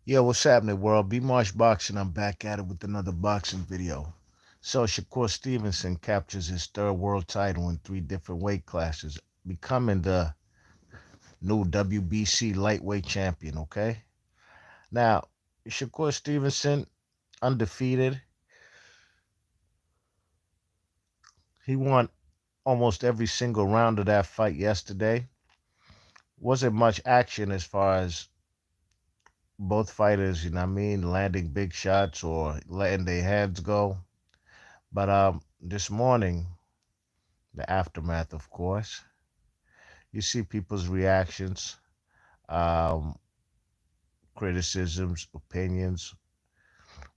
Yo, what's happening, world? B Marsh Boxing. I'm back at it with another boxing video. So, Shakur Stevenson captures his third world title in three different weight classes, becoming the new WBC lightweight champion. Okay. Now, Shakur Stevenson, undefeated, he won almost every single round of that fight yesterday. Wasn't much action as far as both fighters, landing big shots or letting their heads go. But this morning, the aftermath, of course. You see people's reactions, um, criticisms, opinions,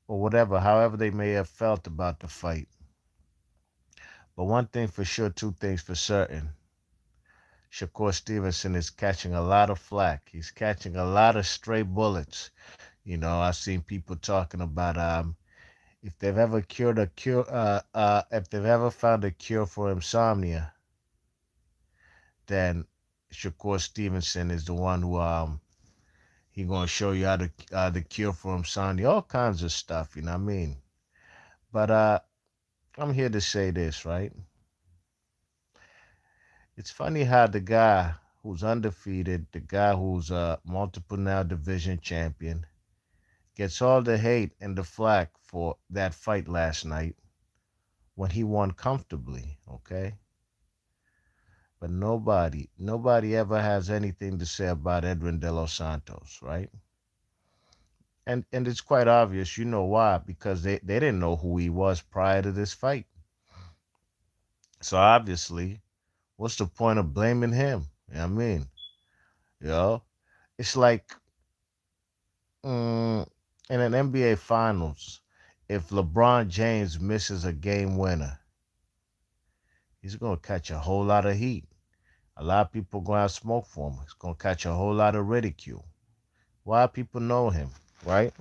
or whatever, however they may have felt about the fight. But one thing for sure, two things for certain. Shakur Stevenson is catching a lot of flack. He's catching a lot of stray bullets. I've seen people talking about if they've ever if they've ever found a cure for insomnia, then Shakur Stevenson is the one who he gonna show you how to the cure for insomnia, all kinds of stuff. You know what I mean? But I'm here to say this, right? It's funny how the guy who's undefeated, the guy who's a multiple now division champion, gets all the hate and the flack for that fight last night when he won comfortably. Okay, but nobody ever has anything to say about Edwin De Los Santos, right? And it's quite obvious, you know why? Because they didn't know who he was prior to this fight. So obviously, what's the point of blaming him? You know what I mean? You know? It's like mm, in an NBA finals, if LeBron James misses a game winner, he's gonna catch a whole lot of heat. A lot of people gonna smoke for him. He's gonna catch a whole lot of ridicule. Why people know him, right?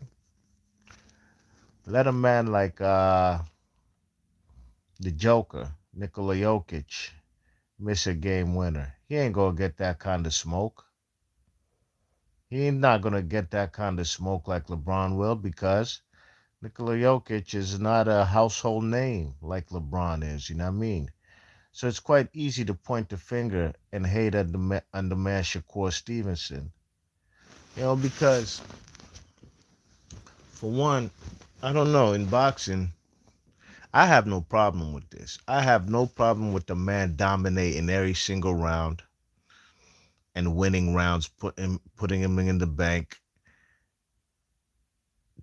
Let a man like the Joker, Nikola Jokic, miss a game winner. He ain't gonna get that kind of smoke. He ain't not gonna get that kind of smoke like LeBron will because Nikola Jokic is not a household name like LeBron is. You know what I mean? So it's quite easy to point the finger and hate at on the man Shakur Stevenson. Because for one, I don't know, in boxing, I have no problem with this. I have no problem with the man dominating every single round and winning rounds, putting him in the bank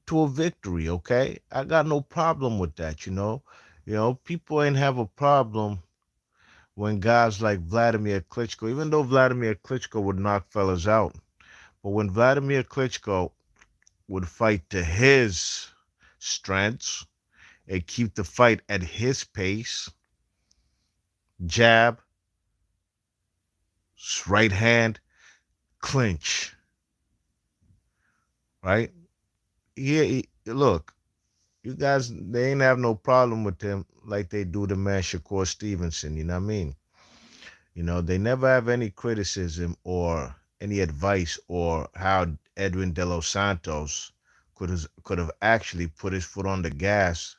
to a victory. Okay, I got no problem with that. People ain't have a problem when guys like Vladimir Klitschko, even though Vladimir Klitschko would knock fellas out, but when Vladimir Klitschko would fight to his strengths and keep the fight at his pace, jab, right hand, clinch, right? Look, you guys, they ain't have no problem with him like they do the man Shakur Stevenson. You know what I mean? They never have any criticism or any advice or how Edwin De Los Santos could have actually put his foot on the gas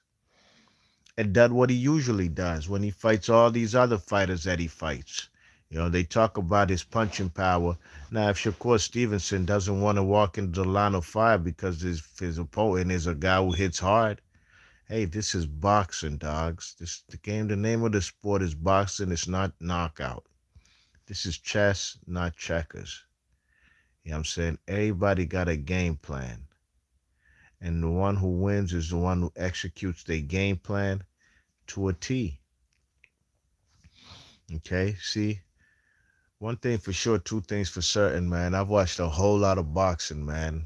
and done what he usually does when he fights all these other fighters that he fights. They talk about his punching power. Now, if Shakur Stevenson doesn't want to walk into the line of fire because his opponent is a guy who hits hard, hey, this is boxing, dogs. The name of the sport is boxing. It's not knockout. This is chess, not checkers. You know what I'm saying? Everybody got a game plan. And the one who wins is the one who executes their game plan to a T. Okay? See? One thing for sure, two things for certain, man. I've watched a whole lot of boxing, man.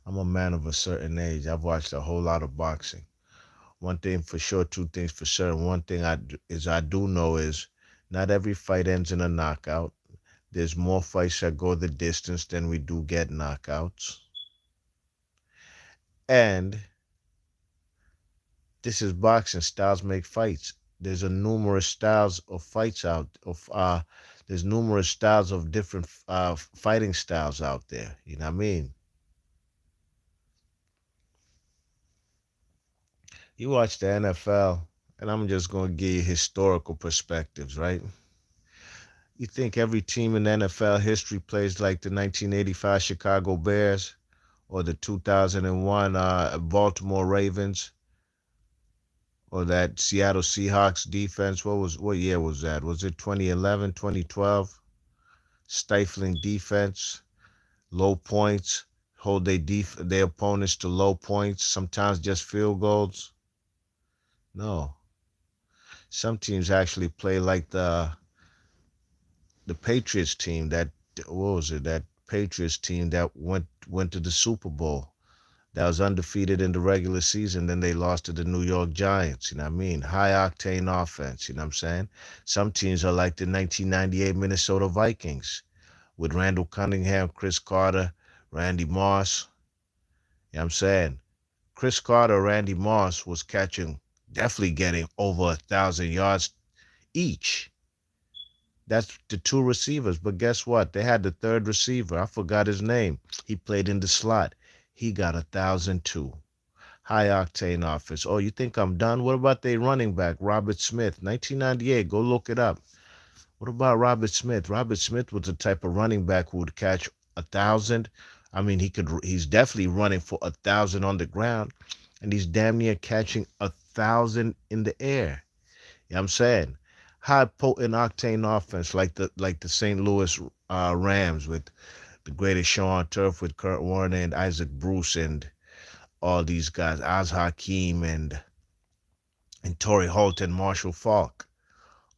I'm a man of a certain age. I've watched a whole lot of boxing. One thing for sure, two things for certain. One thing I do know is not every fight ends in a knockout. There's more fights that go the distance than we do get knockouts. And this is boxing. Styles make fights. There's a numerous styles of fights out of there's numerous styles of different fighting styles out there. You know what I mean? You watch the NFL, and I'm just going to give you historical perspectives, right? You think every team in NFL history plays like the 1985 Chicago Bears or the 2001 Baltimore Ravens or that Seattle Seahawks defense? What year was that? Was it 2011, 2012? Stifling defense, low points, hold their opponents to low points, sometimes just field goals. No. Some teams actually play like the Patriots team that what was it? That Patriots team that went to the Super Bowl. That was undefeated in the regular season. Then they lost to the New York Giants. You know what I mean? High octane offense. You know what I'm saying? Some teams are like the 1998 Minnesota Vikings with Randall Cunningham, Chris Carter, Randy Moss. You know what I'm saying? Chris Carter, Randy Moss was catching, definitely getting over 1,000 yards each. That's the two receivers. But guess what? They had the third receiver. I forgot his name. He played in the slot. He got 1,002. High octane offense. Oh, you think I'm done? What about their running back, Robert Smith? 1998. Go look it up. What about Robert Smith? Robert Smith was the type of running back who would catch 1,000. I mean, he's definitely running for 1,000 on the ground, and he's damn near catching 1,000 in the air. You know what I'm saying? High potent octane offense like the St. Louis Rams with the greatest show on turf with Kurt Warner and Isaac Bruce and all these guys, Az Hakim and Torrey Holt and Marshall Falk.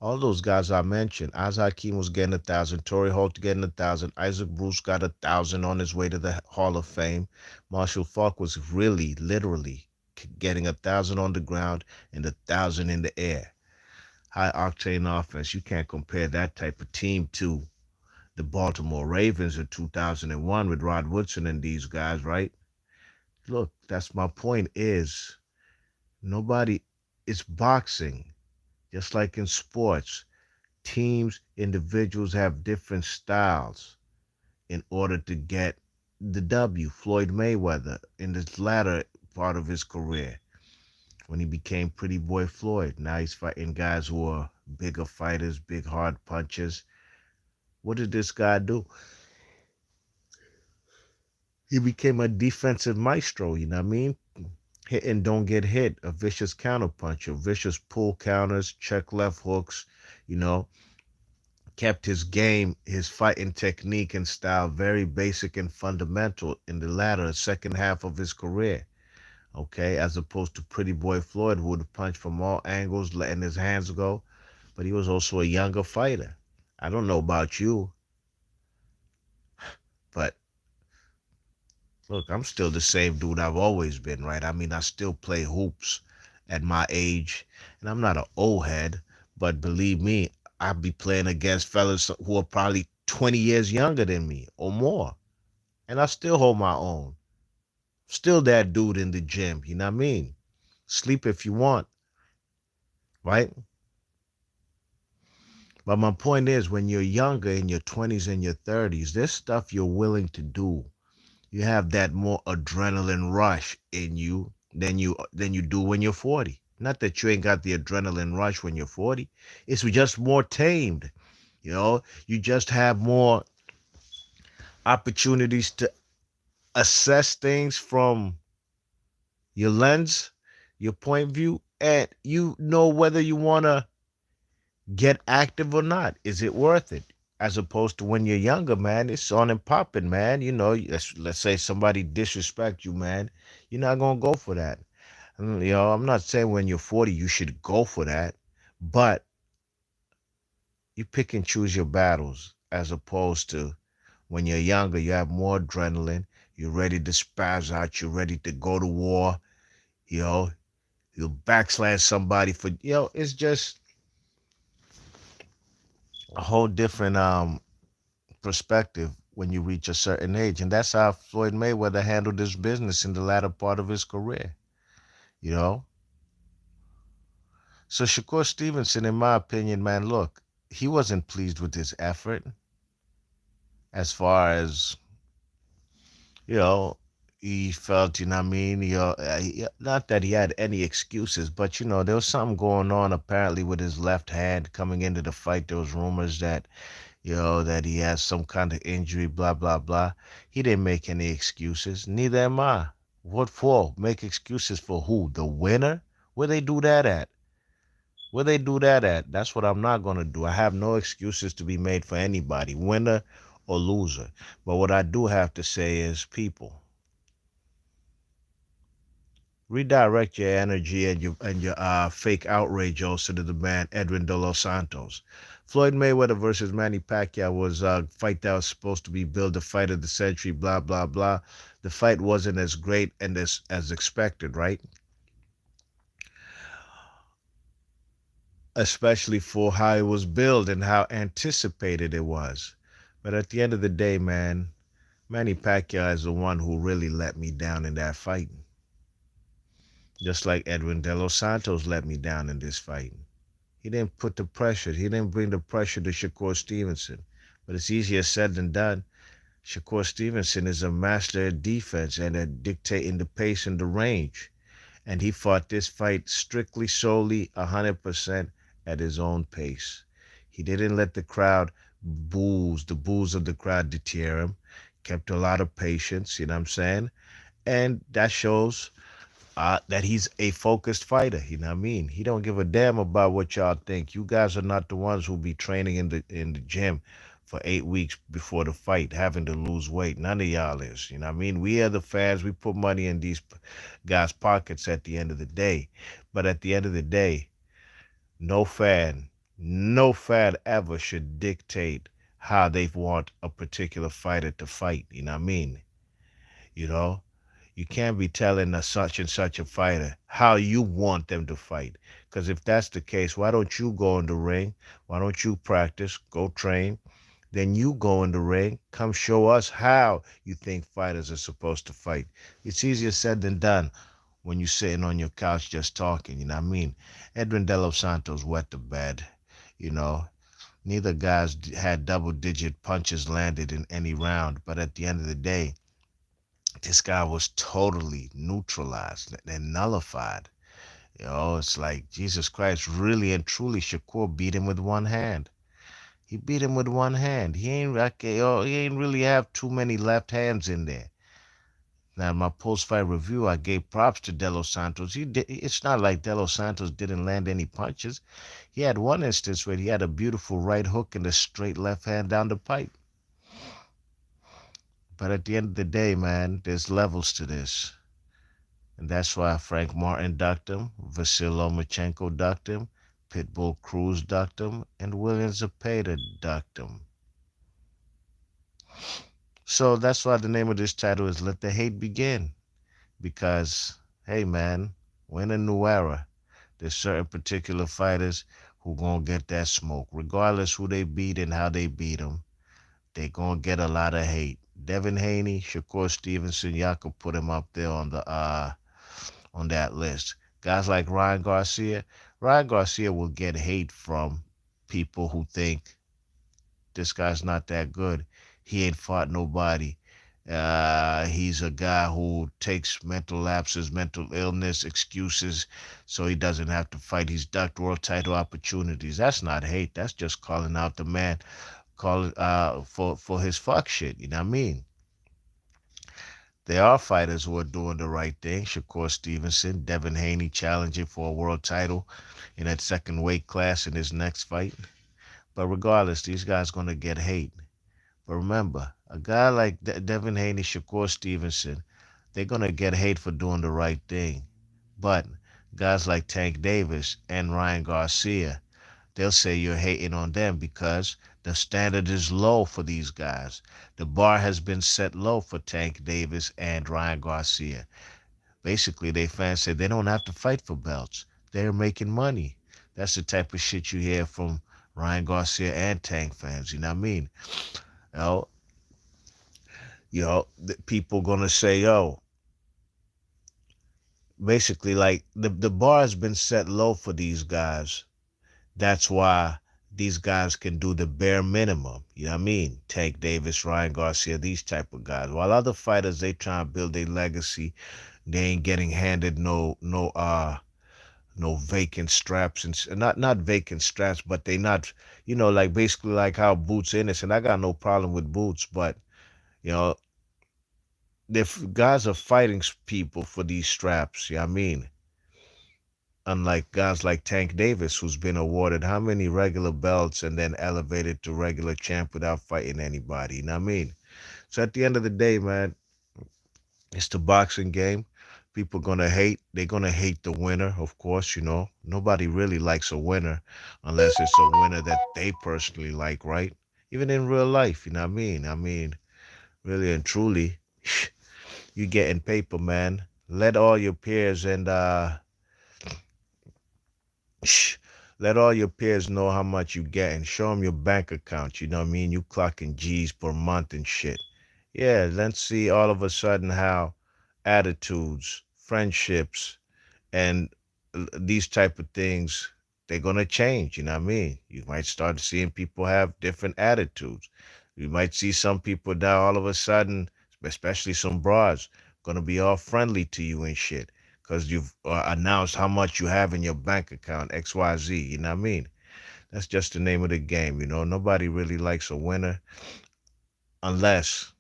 All those guys I mentioned, Az Hakim was getting 1,000, Torrey Holt getting 1,000, Isaac Bruce got 1,000 on his way to the Hall of Fame. Marshall Falk was really, literally getting 1,000 on the ground and 1,000 in the air. High octane offense. You can't compare that type of team to the Baltimore Ravens in 2001 with Rod Woodson and these guys, right? Look, that's my point is nobody, it's boxing. Just like in sports, teams, individuals have different styles in order to get the W. Floyd Mayweather in this latter part of his career when he became Pretty Boy Floyd. Now he's fighting guys who are bigger fighters, big hard punchers. What did this guy do? He became a defensive maestro, you know what I mean? Hit and don't get hit, a vicious counterpuncher, vicious pull counters, check left hooks, you know, kept his game, his fighting technique and style very basic and fundamental in the latter second half of his career. Okay, as opposed to Pretty Boy Floyd, who would punch from all angles, letting his hands go. But he was also a younger fighter. I don't know about you, but look, I'm still the same dude I've always been, right? I mean, I still play hoops at my age, and I'm not an old head, but believe me, I be playing against fellas who are probably 20 years younger than me or more, and I still hold my own. Still that dude in the gym, you know what I mean? Sleep if you want, right? But my point is, when you're younger in your 20s and your 30s, there's stuff you're willing to do. You have that more adrenaline rush in you than you do when you're 40. Not that you ain't got the adrenaline rush when you're 40. It's just more tamed. You know, you just have more opportunities to assess things from your lens, your point of view, and you know whether you want to get active or not. Is it worth it? As opposed to when you're younger, man, it's on and popping, man. You know, let's say somebody disrespect you, man. You're not gonna go for that. You know, I'm not saying when you're 40 you should go for that, but you pick and choose your battles as opposed to when you're younger, you have more adrenaline. You're ready to spaz out. You're ready to go to war. You know, you'll backslash somebody for, it's just a whole different perspective when you reach a certain age. And that's how Floyd Mayweather handled his business in the latter part of his career, you know? So Shakur Stevenson, in my opinion, man, look, he wasn't pleased with his effort as far as, you know, he felt, you know what I mean? Not that he had any excuses, but there was something going on apparently with his left hand coming into the fight. There was rumors that, that he has some kind of injury, blah, blah, blah. He didn't make any excuses. Neither am I. What for? Make excuses for who? The winner? Where they do that at? Where they do that at? That's what I'm not going to do. I have no excuses to be made for anybody, winner or loser. But what I do have to say is, people, redirect your energy and your fake outrage also to the man Edwin De Los Santos. Floyd Mayweather versus Manny Pacquiao was a fight that was supposed to be billed the fight of the century, blah, blah, blah. The fight wasn't as great and as expected, right? Especially for how it was billed and how anticipated it was. But at the end of the day, man, Manny Pacquiao is the one who really let me down in that fight. Just like Edwin De Los Santos let me down in this fight. He didn't put the pressure. He didn't bring the pressure to Shakur Stevenson. But it's easier said than done. Shakur Stevenson is a master at defense and at dictating the pace and the range. And he fought this fight strictly, solely, 100% at his own pace. He didn't let the crowd the boos of the crowd deter him. Kept a lot of patience, you know what I'm saying? And that shows that he's a focused fighter. You know what I mean? He don't give a damn about what y'all think. You guys are not the ones who be training in the gym for 8 weeks before the fight, having to lose weight. None of y'all is. You know what I mean? We are the fans. We put money in these guys' pockets at the end of the day. But at the end of the day, no fan, no fan ever should dictate how they want a particular fighter to fight. You know what I mean? You know? You can't be telling a such and such a fighter how you want them to fight. Because if that's the case, why don't you go in the ring? Why don't you practice, go train? Then you go in the ring, come show us how you think fighters are supposed to fight. It's easier said than done when you're sitting on your couch just talking, you know what I mean? Edwin De Los Santos wet the bed, you know. Neither guys had double-digit punches landed in any round, but at the end of the day, this guy was totally neutralized and nullified. It's like Jesus Christ, really and truly, Shakur beat him with one hand. He beat him with one hand. He ain't like, he ain't really have too many left hands in there. Now, in my post-fight review, I gave props to De Los Santos. It's not like De Los Santos didn't land any punches. He had one instance where he had a beautiful right hook and a straight left hand down the pipe. But at the end of the day, man, there's levels to this. And that's why Frank Martin ducked him, Vasyl Lomachenko ducked him, Pitbull Cruz ducked him, and William Zepeda ducked him. So that's why the name of this title is Let the Hate Begin. Because, hey man, we're in a new era. There's certain particular fighters who gonna get that smoke. Regardless who they beat and how they beat them, they gonna get a lot of hate. Devin Haney, Shakur Stevenson, y'all could put him up there on that list. Guys like Ryan Garcia will get hate from people who think this guy's not that good. He ain't fought nobody. He's a guy who takes mental lapses, mental illness, excuses, so he doesn't have to fight. He's ducked world title opportunities. That's not hate. That's just calling out the man, calling for his fuck shit. You know what I mean? There are fighters who are doing the right thing. Shakur Stevenson, Devin Haney challenging for a world title in that second weight class in his next fight. But regardless, these guys going to get hate. But remember, a guy like Devin Haney, Shakur Stevenson, they're going to get hate for doing the right thing. But guys like Tank Davis and Ryan Garcia, they'll say you're hating on them because the standard is low for these guys. The bar has been set low for Tank Davis and Ryan Garcia. Basically, they fans say they don't have to fight for belts. They're making money. That's the type of shit you hear from Ryan Garcia and Tank fans. You know what I mean? You know, people gonna say, yo, basically like the bar has been set low for these guys. That's why these guys can do the bare minimum. You know what I mean? Tank Davis, Ryan Garcia, these type of guys. While other fighters, they try to build their legacy. They ain't getting handed no vacant straps, and not vacant straps, but they not, like basically like how Boots Innocent. I got no problem with Boots, but you know, if guys are fighting people for these straps, you know what I mean? Unlike guys like Tank Davis, who's been awarded how many regular belts and then elevated to regular champ without fighting anybody, you know what I mean? So at the end of the day, man, it's the boxing game. People gonna hate. They're gonna hate the winner, of course. Nobody really likes a winner unless it's a winner that they personally like, right? Even in real life, you know what I mean? I mean, really and truly, you getting paper, man. Let all your peers and let all your peers know how much you get and show them your bank account. You know what I mean? You clocking G's per month and shit. Yeah, let's see all of a sudden how attitudes, friendships, and these type of things, they're gonna change. You know what I mean? You might start seeing people have different attitudes. You might see some people now all of a sudden, especially some broads, gonna be all friendly to you and shit because you've announced how much you have in your bank account, XYZ. You know what I mean? That's just the name of the game. Nobody really likes a winner unless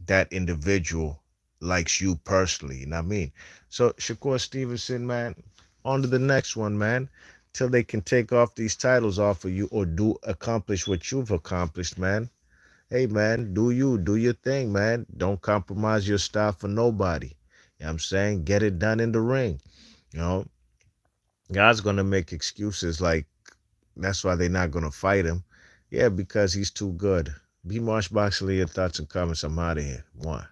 that individual likes you personally. You know what I mean? So Shakur Stevenson, man, on to the next one, man. Till they can take off these titles off of you or do accomplish what you've accomplished, man. Hey, man, do your thing, man. Don't compromise your style for nobody. You know what I'm saying? Get it done in the ring. You know, God's gonna make excuses like that's why they're not gonna fight him. Yeah, because he's too good. Be Marsh Boxley, your thoughts and comments. I'm out of here. One.